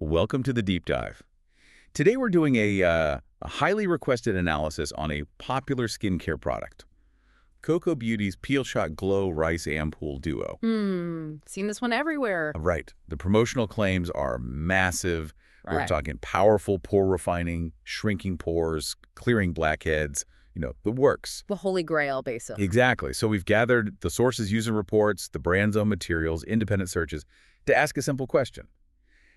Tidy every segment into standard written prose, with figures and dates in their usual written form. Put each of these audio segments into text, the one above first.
Welcome to the deep dive. Today we're doing a highly requested analysis on a popular skincare product, CocoBeauty's Peel Shot Glow Rice Ampoule Duo. Seen this one everywhere. Right. The promotional claims are massive. We're Right. talking powerful pore refining, shrinking pores, clearing blackheads, the works. The holy grail, basically. Exactly. So we've gathered the sources' user reports, the brand's own materials, independent searches, to ask a simple question.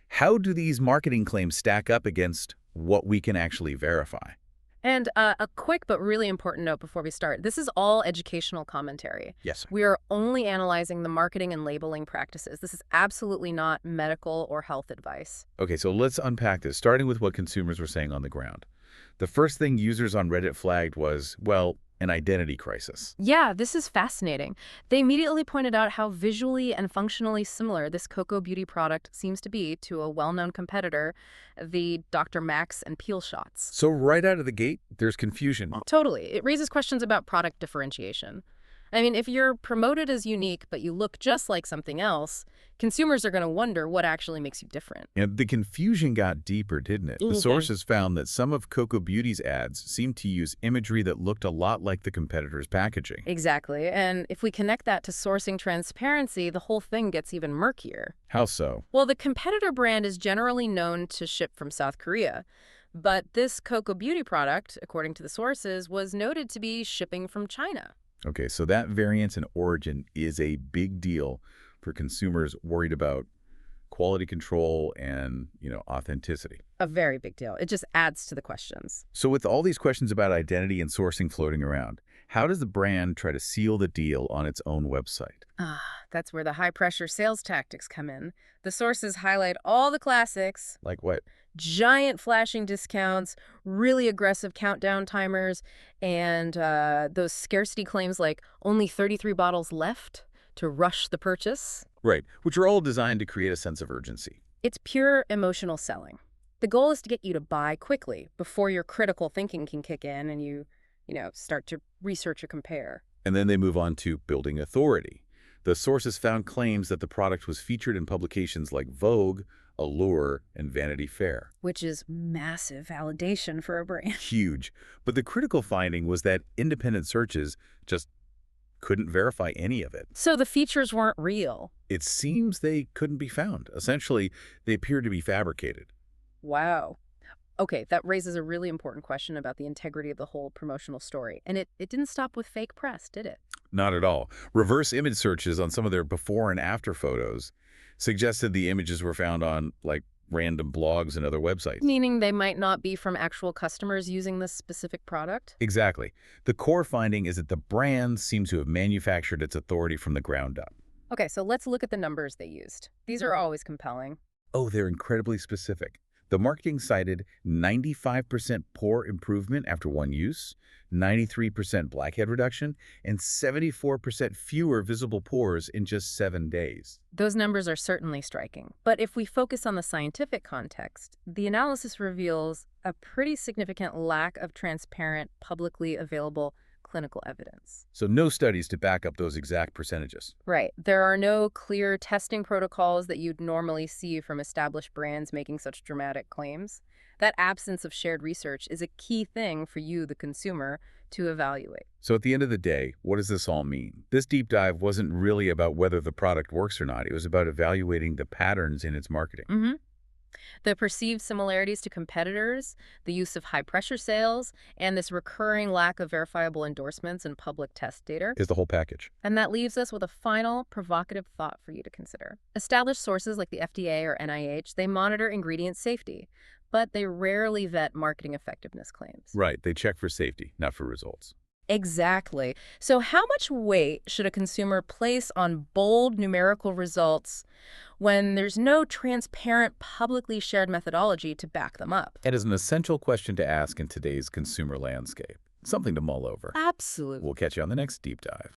How do these marketing claims stack up against what we can actually verify? And a quick but really important note before we start. This is all educational commentary. Yes. We are only analyzing the marketing and labeling practices. This is absolutely not medical or health advice. Okay, so let's unpack this, starting with what consumers were saying on the ground. The first thing users on Reddit flagged was, well, an identity crisis. Yeah, this is fascinating. They immediately pointed out how visually and functionally similar this CocoBeauty product seems to be to a well-known competitor, the Dr. Max and Peel Shots. So right out of the gate, there's confusion. Totally. It raises questions about product differentiation. I mean, if you're promoted as unique but you look just like something else, consumers are going to wonder what actually makes you different. And the confusion got deeper, didn't it? The sources found that some of CocoBeauty's ads seemed to use imagery that looked a lot like the competitor's packaging. Exactly. And if we connect that to sourcing transparency, the whole thing gets even murkier. How so? Well, the competitor brand is generally known to ship from South Korea. But this CocoBeauty product, according to the sources, was noted to be shipping from China. Okay, so that variance in origin is a big deal for consumers worried about quality control and, authenticity. A very big deal. It just adds to the questions. So with all these questions about identity and sourcing floating around, how does the brand try to seal the deal on its own website? That's where the high-pressure sales tactics come in. The sources highlight all the classics. Like what? Giant flashing discounts, really aggressive countdown timers, and those scarcity claims like only 33 bottles left to rush the purchase. Right, which are all designed to create a sense of urgency. It's pure emotional selling. The goal is to get you to buy quickly before your critical thinking can kick in and you start to research or compare. And then they move on to building authority. The sources found claims that the product was featured in publications like Vogue, Allure, and Vanity Fair. Which is massive validation for a brand. Huge. But the critical finding was that independent searches just couldn't verify any of it. So the features weren't real. It seems they couldn't be found. Essentially, they appeared to be fabricated. Wow. Okay, that raises a really important question about the integrity of the whole promotional story. And it didn't stop with fake press, did it? Not at all. Reverse image searches on some of their before and after photos suggested the images were found on, random blogs and other websites. Meaning they might not be from actual customers using this specific product? Exactly. The core finding is that the brand seems to have manufactured its authority from the ground up. Okay, so let's look at the numbers they used. These are always compelling. Oh, they're incredibly specific. The marketing cited 95% pore improvement after one use, 93% blackhead reduction, and 74% fewer visible pores in just 7 days. Those numbers are certainly striking. But if we focus on the scientific context, the analysis reveals a pretty significant lack of transparent, publicly available clinical evidence. So no studies to back up those exact percentages. Right. There are no clear testing protocols that you'd normally see from established brands making such dramatic claims. That absence of shared research is a key thing for you, the consumer, to evaluate. So at the end of the day, what does this all mean? This deep dive wasn't really about whether the product works or not. It was about evaluating the patterns in its marketing. The perceived similarities to competitors, the use of high-pressure sales, and this recurring lack of verifiable endorsements and public test data. Is the whole package. And that leaves us with a final, provocative thought for you to consider. Established sources like the FDA or NIH, they monitor ingredient safety, but they rarely vet marketing effectiveness claims. Right. They check for safety, not for results. Exactly. So how much weight should a consumer place on bold numerical results when there's no transparent, publicly shared methodology to back them up? It is an essential question to ask in today's consumer landscape. Something to mull over. Absolutely. We'll catch you on the next deep dive.